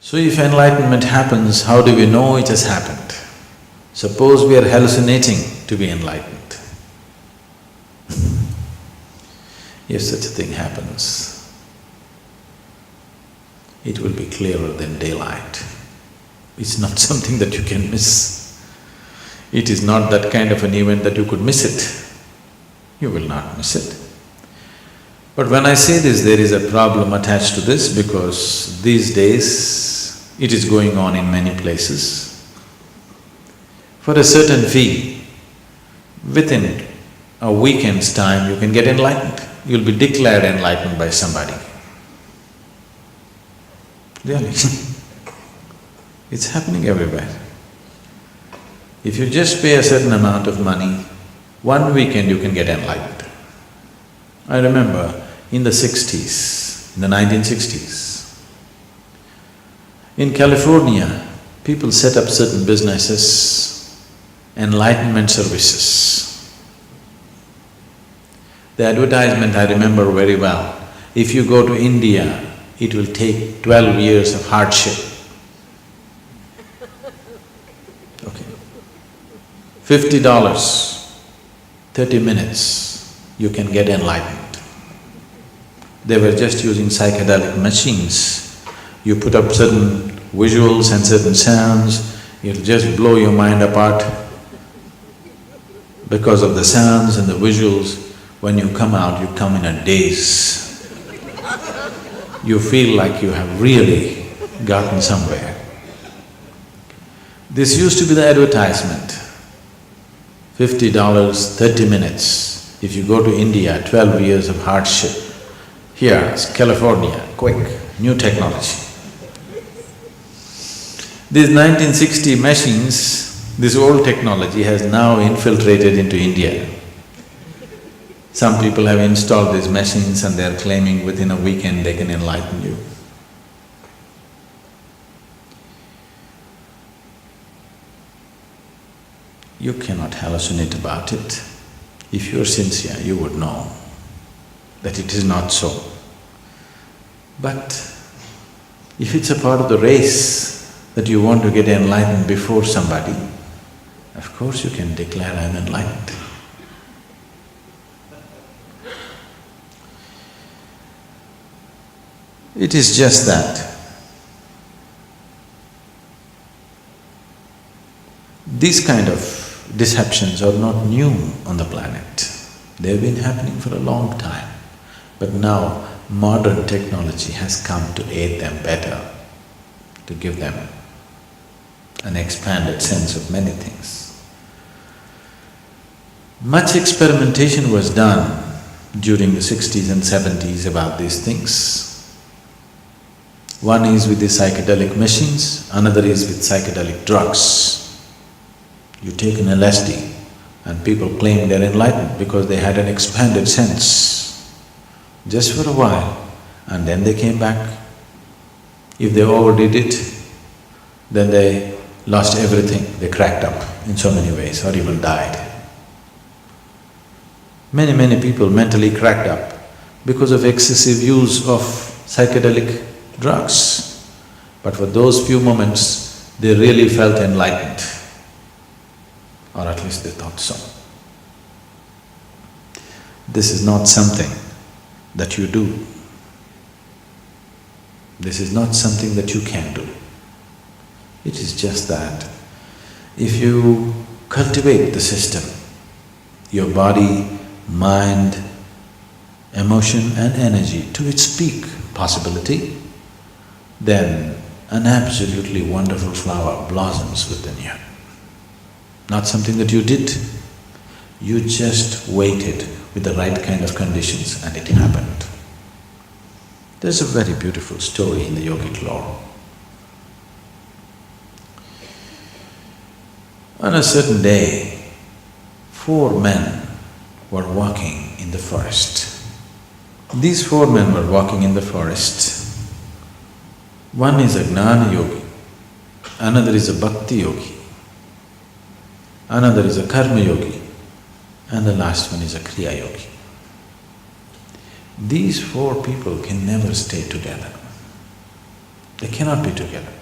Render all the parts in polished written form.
So if enlightenment happens, how do we know it has happened? Suppose we are hallucinating to be enlightened. If such a thing happens, it will be clearer than daylight. It's not something that you can miss. It is not that kind of an event that you could miss it. You will not miss it. But when I say this, there is a problem attached to this because these days it is going on in many places. For a certain fee, within a weekend's time you can get enlightened. You'll be declared enlightened by somebody. Really it's happening everywhere. If you just pay a certain amount of money, one weekend you can get enlightened. I remember in the 60s, in the 1960s, in California, people set up certain businesses, enlightenment services. The advertisement I remember very well. If you go to India, it will take 12 years of hardship. Okay. $50, 30 minutes, you can get enlightened. They were just using psychedelic machines. You put up certain visuals and certain sounds, it'll just blow your mind apart. Because of the sounds and the visuals, when you come out, you come in a daze. You feel like you have really gotten somewhere. This used to be the advertisement. $50, 30 minutes. If you go to India, 12 years of hardship. Here, it's California, quick, new technology. These 1960 machines, this old technology has now infiltrated into India. Some people have installed these machines and they are claiming within a weekend they can enlighten you. You cannot hallucinate about it. If you're sincere, you would know that it is not so. But if it's a part of the race that you want to get enlightened before somebody, of course you can declare, I'm enlightened. It is just that these kind of deceptions are not new on the planet. They've been happening for a long time. But now modern technology has come to aid them better, to give them an expanded sense of many things. Much experimentation was done during the 60s and 70s about these things. One is with the psychedelic machines, another is with psychedelic drugs. You take an LSD and people claim they're enlightened because they had an expanded sense. Just for a while, and then they came back. If they overdid it, then they lost everything, they cracked up in so many ways or even died. Many people mentally cracked up because of excessive use of psychedelic drugs. But for those few moments, they really felt enlightened, or at least they thought so. This is not something that you do. This is not something that you can do. It is just that if you cultivate the system, your body, mind, emotion and energy to its peak possibility, then an absolutely wonderful flower blossoms within you. Not something that you did, you just waited with the right kind of conditions and it happened. There's a very beautiful story in the yogic lore. On a certain day, 4 men were walking in the forest. These 4 men were walking in the forest. One is a Gnana yogi, another is a Bhakti yogi, another is a Karma yogi, and the last one is a Kriya yogi. These 4 people can never stay together. They cannot be together.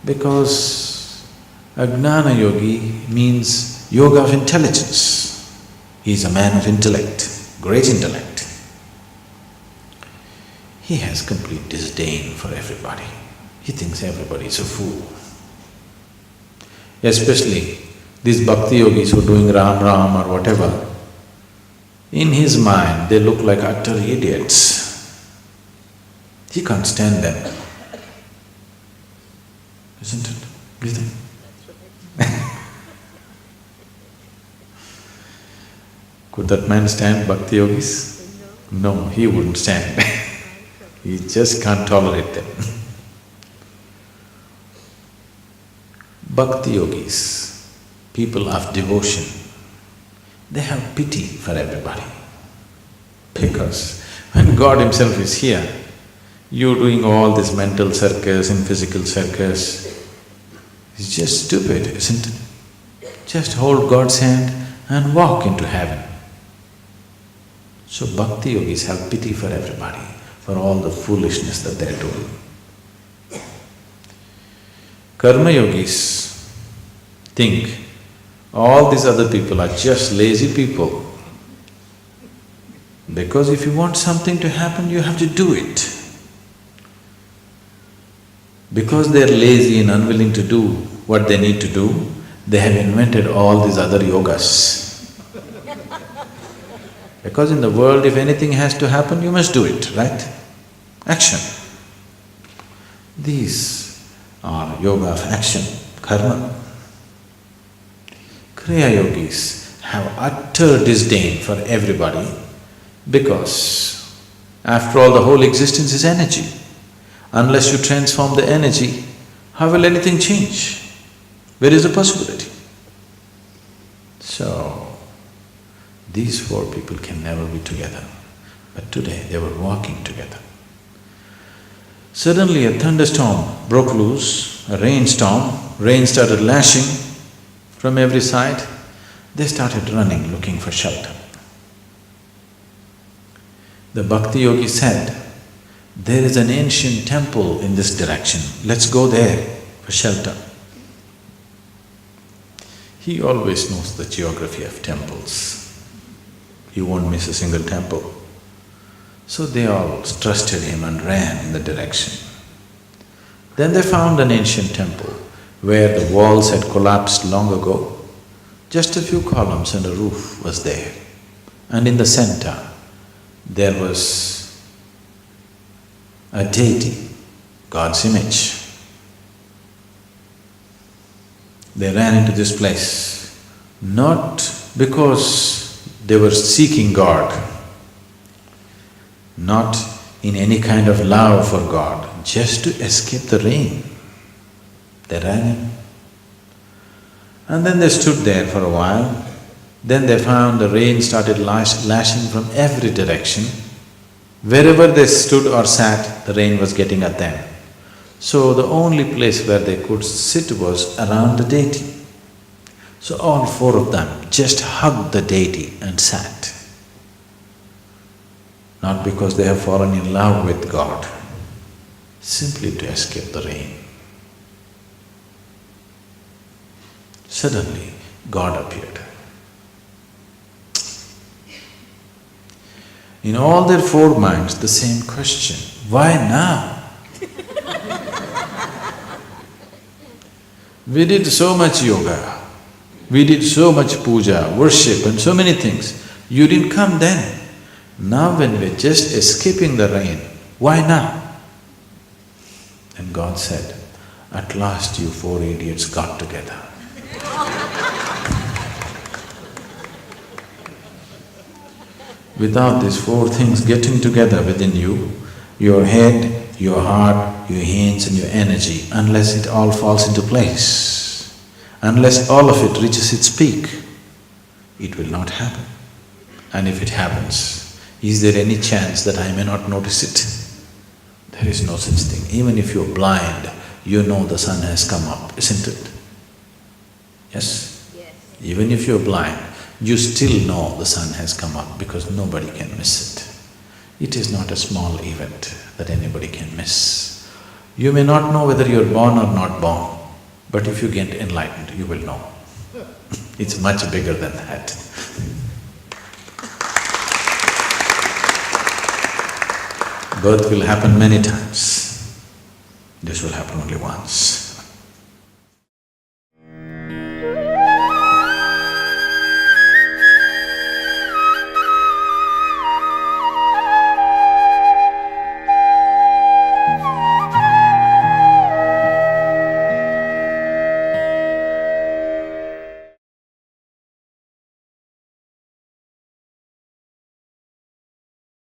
Because a Gnana Yogi means yoga of intelligence. He is a man of intellect, great intellect. He has complete disdain for everybody. He thinks everybody is a fool. Especially these bhakti yogis who are doing Ram Ram or whatever, in his mind they look like utter idiots. He can't stand them. Isn't it? Do you think? Could that man stand bhakti yogis? No, he wouldn't stand. He just can't tolerate them. Bhakti yogis, people of devotion, they have pity for everybody. Because when God Himself is here, you're doing all this mental circus and physical circus. It's just stupid, isn't it? Just hold God's hand and walk into heaven. So bhakti yogis have pity for everybody, for all the foolishness that they're doing. Karma yogis think all these other people are just lazy people. Because if you want something to happen, you have to do it. Because they're lazy and unwilling to do what they need to do, they have invented all these other yogas. Because in the world, if anything has to happen, you must do it, right? Action. These are yoga of action, karma. Kriya yogis have utter disdain for everybody because after all, the whole existence is energy. Unless you transform the energy, how will anything change? Where is the possibility? So, these four people can never be together. But today they were walking together. Suddenly a thunderstorm broke loose, a rainstorm, rain started lashing from every side. They started running, looking for shelter. The bhakti yogi said, "There is an ancient temple in this direction, let's go there for shelter." He always knows the geography of temples. He won't miss a single temple. So they all trusted him and ran in the direction. Then they found an ancient temple where the walls had collapsed long ago. Just a few columns and a roof was there. And in the center, there was a deity, God's image. They ran into this place, not because they were seeking God, not in any kind of love for God, just to escape the rain. They ran in. And then they stood there for a while. Then they found the rain started lashing from every direction. Wherever they stood or sat, the rain was getting at them. So the only place where they could sit was around the deity. So all four of them just hugged the deity and sat. Not because they have fallen in love with God, simply to escape the rain. Suddenly, God appeared. In all their four minds, the same question, why now? We did so much yoga, we did so much puja, worship and so many things. You didn't come then. Now when we're just escaping the rain, why now? And God said, at last you four idiots got together. Without these four things getting together within you, your head, your heart, your hands and your energy, unless it all falls into place, unless all of it reaches its peak, it will not happen. And if it happens, is there any chance that I may not notice it? There is no such thing. Even if you're blind, you know the sun has come up, isn't it? Yes? Yes. Even if you're blind, you still know the sun has come up because nobody can miss it. It is not a small event that anybody can miss. You may not know whether you're born or not born, but if you get enlightened, you will know. It's much bigger than that. Birth will happen many times. This will happen only once.